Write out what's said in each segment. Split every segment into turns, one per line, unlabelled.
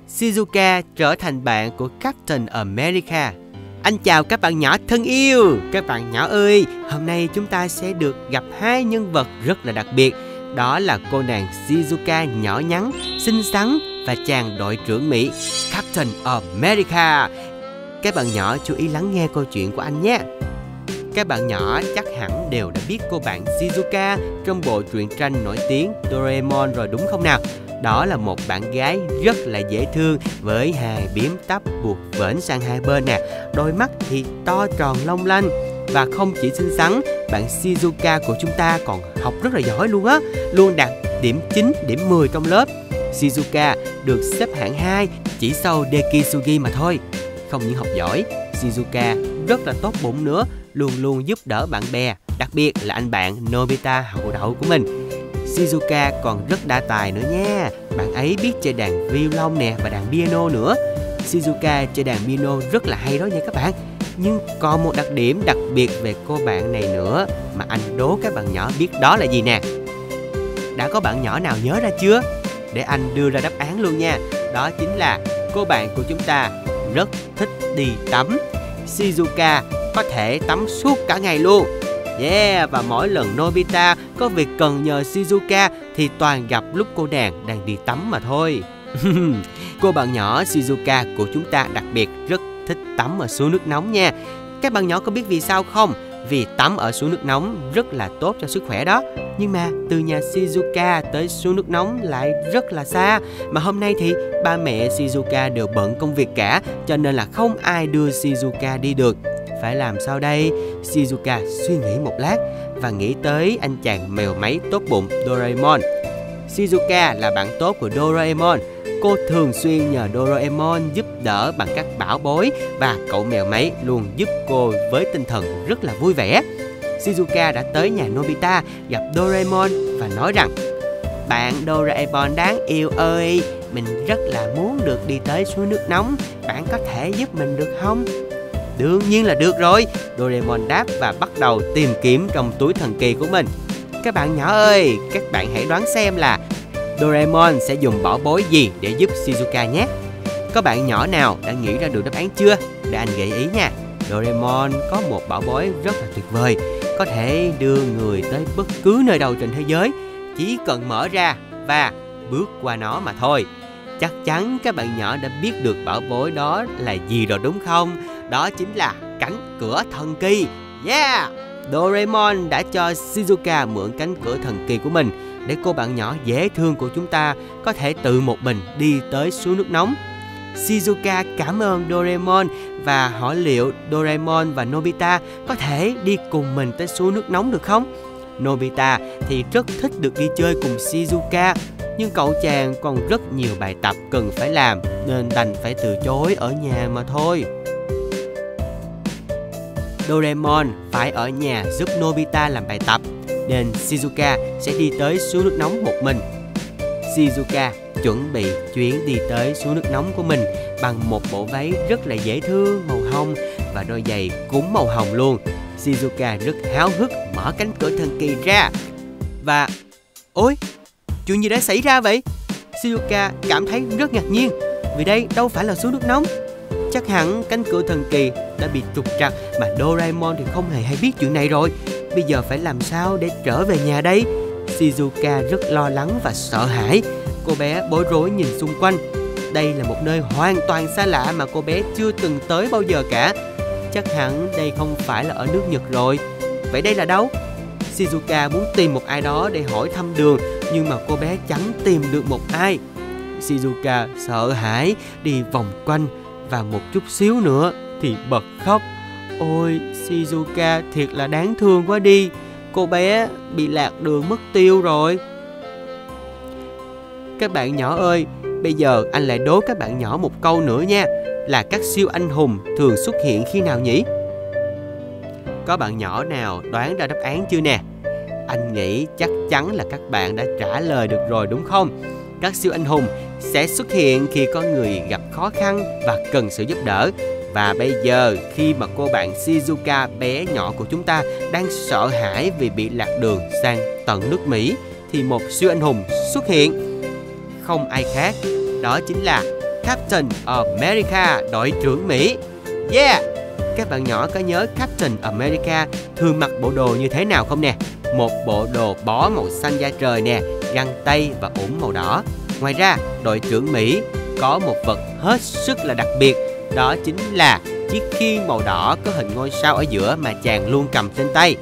Shizuka trở thành bạn của Captain America. Anh chào các bạn nhỏ thân yêu. Các bạn nhỏ ơi, hôm nay chúng ta sẽ được gặp hai nhân vật rất là đặc biệt. Đó là cô nàng Shizuka nhỏ nhắn, xinh xắn và chàng đội trưởng Mỹ Captain America. Các bạn nhỏ chú ý lắng nghe câu chuyện của anh nhé. Các bạn nhỏ chắc hẳn đều đã biết cô bạn Shizuka trong bộ truyện tranh nổi tiếng Doraemon rồi đúng không nào? Đó là một bạn gái rất là dễ thương với hai bím tóc buộc vểnh sang hai bên nè, đôi mắt thì to tròn long lanh. Và không chỉ xinh xắn, bạn Shizuka của chúng ta còn học rất là giỏi luôn á, luôn đạt điểm 9, điểm 10 trong lớp. Shizuka được xếp hạng 2 chỉ sau Dekisugi mà thôi. Không những học giỏi, Shizuka rất là tốt bụng nữa, luôn luôn giúp đỡ bạn bè, đặc biệt là anh bạn Nobita hậu đậu của mình. Shizuka còn rất đa tài nữa nha. Bạn ấy biết chơi đàn violon nè và đàn piano nữa. Shizuka chơi đàn piano rất là hay đó nha các bạn. Nhưng còn một đặc điểm đặc biệt về cô bạn này nữa mà anh đố các bạn nhỏ biết đó là gì nè. Đã có bạn nhỏ nào nhớ ra chưa? Để anh đưa ra đáp án luôn nha. Đó chính là cô bạn của chúng ta rất thích đi tắm. Shizuka có thể tắm suốt cả ngày luôn. Yeah, và mỗi lần Nobita có việc cần nhờ Shizuka thì toàn gặp lúc cô nàng đang đi tắm mà thôi. Cô bạn nhỏ Shizuka của chúng ta đặc biệt rất thích tắm ở suối nước nóng nha. Các bạn nhỏ có biết vì sao không? Vì tắm ở suối nước nóng rất là tốt cho sức khỏe đó. Nhưng mà từ nhà Shizuka tới suối nước nóng lại rất là xa. Mà hôm nay thì ba mẹ Shizuka đều bận công việc cả, cho nên là không ai đưa Shizuka đi được. Phải làm sao đây? Shizuka suy nghĩ một lát và nghĩ tới anh chàng mèo máy tốt bụng Doraemon. Shizuka là bạn tốt của Doraemon. Cô thường xuyên nhờ Doraemon giúp đỡ bằng các bảo bối và cậu mèo máy luôn giúp cô với tinh thần rất là vui vẻ. Shizuka đã tới nhà Nobita gặp Doraemon và nói rằng: "Bạn Doraemon đáng yêu ơi, mình rất là muốn được đi tới suối nước nóng, bạn có thể giúp mình được không?" Đương nhiên là được rồi, Doraemon đáp và bắt đầu tìm kiếm trong túi thần kỳ của mình. Các bạn nhỏ ơi, các bạn hãy đoán xem là Doraemon sẽ dùng bảo bối gì để giúp Shizuka nhé. Có bạn nhỏ nào đã nghĩ ra được đáp án chưa? Để anh gợi ý nha. Doraemon có một bảo bối rất là tuyệt vời, có thể đưa người tới bất cứ nơi đâu trên thế giới, chỉ cần mở ra và bước qua nó mà thôi. Chắc chắn các bạn nhỏ đã biết được bảo bối đó là gì rồi đúng không? Đó chính là cánh cửa thần kỳ. Yeah! Doraemon đã cho Shizuka mượn cánh cửa thần kỳ của mình để cô bạn nhỏ dễ thương của chúng ta có thể tự một mình đi tới suối nước nóng. Shizuka cảm ơn Doraemon và hỏi liệu Doraemon và Nobita có thể đi cùng mình tới suối nước nóng được không? Nobita thì rất thích được đi chơi cùng Shizuka, nhưng cậu chàng còn rất nhiều bài tập cần phải làm nên đành phải từ chối ở nhà mà thôi. Doraemon phải ở nhà giúp Nobita làm bài tập nên Shizuka sẽ đi tới suối nước nóng một mình. Shizuka chuẩn bị chuyến đi tới suối nước nóng của mình bằng một bộ váy rất là dễ thương màu hồng và đôi giày cũng màu hồng luôn. Shizuka rất háo hức mở cánh cửa thần kỳ ra và... Ôi, chuyện gì đã xảy ra vậy? Shizuka cảm thấy rất ngạc nhiên vì đây đâu phải là suối nước nóng. Chắc hẳn cánh cửa thần kỳ đã bị trục trặc mà Doraemon thì không hề hay biết chuyện này rồi. Bây giờ phải làm sao để trở về nhà đây? Shizuka rất lo lắng và sợ hãi. Cô bé bối rối nhìn xung quanh. Đây là một nơi hoàn toàn xa lạ mà cô bé chưa từng tới bao giờ cả. Chắc hẳn đây không phải là ở nước Nhật rồi. Vậy đây là đâu? Shizuka muốn tìm một ai đó để hỏi thăm đường, nhưng mà cô bé chẳng tìm được một ai. Shizuka sợ hãi đi vòng quanh và một chút xíu nữa thì bật khóc. Ôi, Shizuka thiệt là đáng thương quá đi. Cô bé bị lạc đường mất tiêu rồi. Các bạn nhỏ ơi, bây giờ anh lại đố các bạn nhỏ một câu nữa nha. Là các siêu anh hùng thường xuất hiện khi nào nhỉ? Có bạn nhỏ nào đoán ra đáp án chưa nè? Anh nghĩ chắc chắn là các bạn đã trả lời được rồi đúng không? Các siêu anh hùng sẽ xuất hiện khi có người gặp khó khăn và cần sự giúp đỡ. Và bây giờ khi mà cô bạn Shizuka bé nhỏ của chúng ta đang sợ hãi vì bị lạc đường sang tận nước Mỹ thì một siêu anh hùng xuất hiện. Không ai khác, đó chính là Captain America, đội trưởng Mỹ. Yeah! Các bạn nhỏ có nhớ Captain America thường mặc bộ đồ như thế nào không nè? Một bộ đồ bó màu xanh da trời nè, găng tay và ủng màu đỏ. Ngoài ra, đội trưởng Mỹ có một vật hết sức là đặc biệt, đó chính là chiếc khiên màu đỏ có hình ngôi sao ở giữa mà chàng luôn cầm trên tay.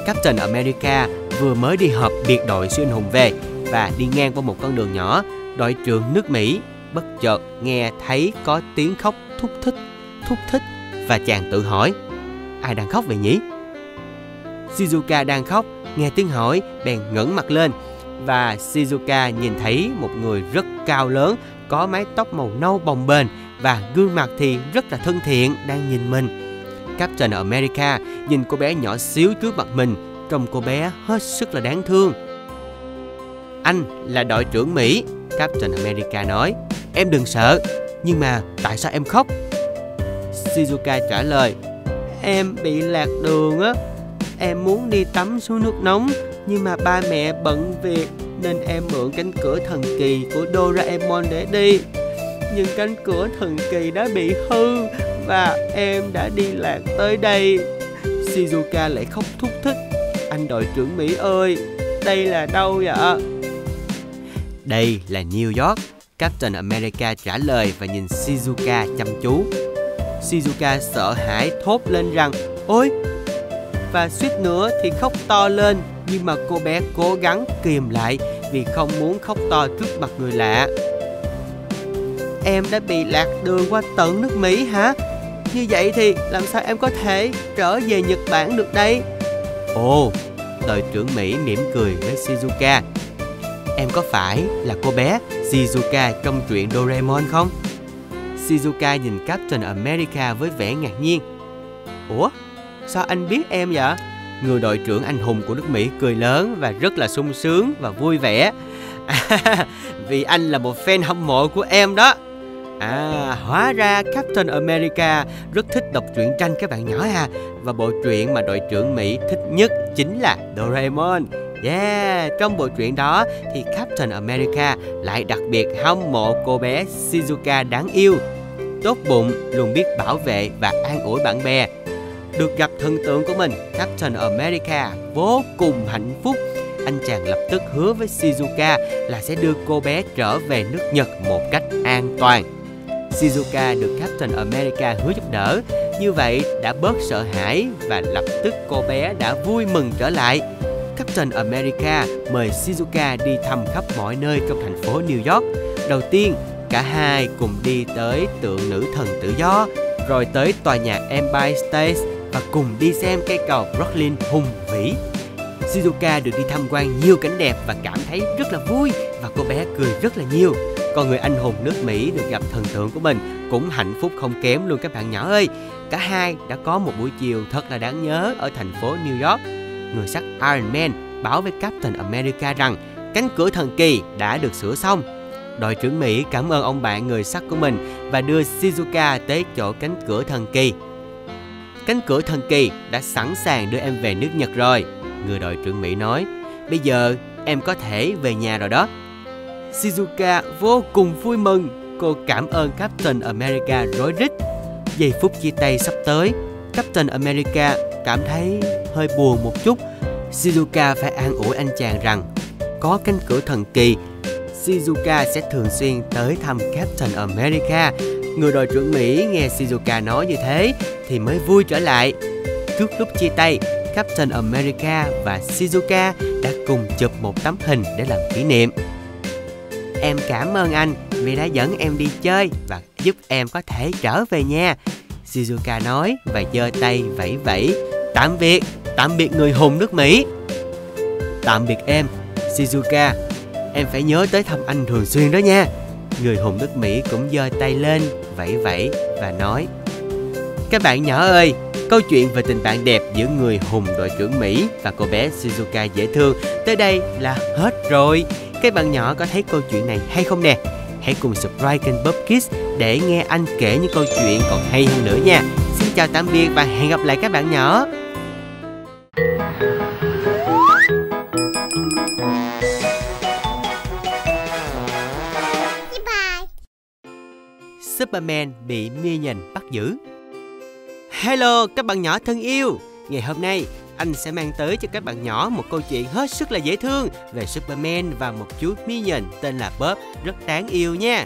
Captain America vừa mới đi họp biệt đội siêu anh hùng về và đi ngang qua một con đường nhỏ. Đội trưởng nước Mỹ bất chợt nghe thấy có tiếng khóc thúc thích và chàng tự hỏi, ai đang khóc vậy nhỉ? Shizuka đang khóc, nghe tiếng hỏi bèn ngẩng mặt lên và Shizuka nhìn thấy một người rất cao lớn, có mái tóc màu nâu bồng bềnh và gương mặt thì rất là thân thiện đang nhìn mình. Captain America nhìn cô bé nhỏ xíu trước mặt mình, trông cô bé hết sức là đáng thương. Anh là đội trưởng Mỹ, Captain America nói. Em đừng sợ, nhưng mà tại sao em khóc? Shizuka trả lời, em bị lạc đường á. Em muốn đi tắm suối nước nóng, nhưng mà ba mẹ bận việc nên em mượn cánh cửa thần kỳ của Doraemon để đi. Nhưng cánh cửa thần kỳ đã bị hư và em đã đi lạc tới đây. Shizuka lại khóc thúc thích. Anh đội trưởng Mỹ ơi, đây là đâu vậy? Đây là New York, Captain America trả lời và nhìn Shizuka chăm chú. Shizuka sợ hãi thốt lên rằng ôi, và suýt nữa thì khóc to lên, nhưng mà cô bé cố gắng kìm lại vì không muốn khóc to trước mặt người lạ. Em đã bị lạc đường qua tận nước Mỹ hả? Như vậy thì làm sao em có thể trở về Nhật Bản được đây? Ồ, đội trưởng Mỹ mỉm cười với Shizuka. Em có phải là cô bé Shizuka trong truyện Doraemon không? Shizuka nhìn Captain America với vẻ ngạc nhiên. Ủa, sao anh biết em vậy? Người đội trưởng anh hùng của nước Mỹ cười lớn và rất là sung sướng và vui vẻ. Vì anh là một fan hâm mộ của em đó. Hóa ra Captain America rất thích đọc truyện tranh các bạn nhỏ à. Và bộ truyện mà đội trưởng Mỹ thích nhất chính là Doraemon. Yeah, trong bộ truyện đó thì Captain America lại đặc biệt hâm mộ cô bé Shizuka đáng yêu, tốt bụng, luôn biết bảo vệ và an ủi bạn bè. Được gặp thần tượng của mình, Captain America vô cùng hạnh phúc. Anh chàng lập tức hứa với Shizuka là sẽ đưa cô bé trở về nước Nhật một cách an toàn. Shizuka được Captain America hứa giúp đỡ, như vậy đã bớt sợ hãi và lập tức cô bé đã vui mừng trở lại. Captain America mời Shizuka đi thăm khắp mọi nơi trong thành phố New York. Đầu tiên, cả hai cùng đi tới tượng nữ thần tự do, rồi tới tòa nhà Empire State và cùng đi xem cây cầu Brooklyn hùng vĩ. Shizuka được đi tham quan nhiều cảnh đẹp và cảm thấy rất là vui và cô bé cười rất là nhiều. Còn người anh hùng nước Mỹ được gặp thần tượng của mình cũng hạnh phúc không kém luôn các bạn nhỏ ơi. Cả hai đã có một buổi chiều thật là đáng nhớ ở thành phố New York. Người sắt Iron Man báo với Captain America rằng cánh cửa thần kỳ đã được sửa xong. Đội trưởng Mỹ cảm ơn ông bạn người sắt của mình và đưa Shizuka tới chỗ cánh cửa thần kỳ. Cánh cửa thần kỳ đã sẵn sàng đưa em về nước Nhật rồi, người đội trưởng Mỹ nói. Bây giờ em có thể về nhà rồi đó. Shizuka vô cùng vui mừng. Cô cảm ơn Captain America rối rít. Giây phút chia tay sắp tới, Captain America cảm thấy hơi buồn một chút. Shizuka phải an ủi anh chàng rằng có cánh cửa thần kỳ, Shizuka sẽ thường xuyên tới thăm Captain America. Người đội trưởng Mỹ nghe Shizuka nói như thế thì mới vui trở lại. Trước lúc chia tay, Captain America và Shizuka đã cùng chụp một tấm hình để làm kỷ niệm. Em cảm ơn anh vì đã dẫn em đi chơi và giúp em có thể trở về nhà, Shizuka nói và giơ tay vẫy vẫy. Tạm biệt người hùng nước Mỹ. Tạm biệt em, Shizuka. Em phải nhớ tới thăm anh thường xuyên đó nha. Người hùng nước Mỹ cũng giơ tay lên, vẫy vẫy và nói. Các bạn nhỏ ơi, câu chuyện về tình bạn đẹp giữa người hùng đội trưởng Mỹ và cô bé Shizuka dễ thương tới đây là hết rồi. Các bạn nhỏ có thấy câu chuyện này hay không nè? Hãy cùng subscribe kênh Bob Kids để nghe anh kể những câu chuyện còn hay hơn nữa nha. Xin chào tạm biệt và hẹn gặp lại các bạn nhỏ. Bye. Superman bị Minion bắt giữ. Hello các bạn nhỏ thân yêu. Ngày hôm nay anh sẽ mang tới cho các bạn nhỏ một câu chuyện hết sức là dễ thương về Superman và một chú Minion tên là Bob rất đáng yêu nha.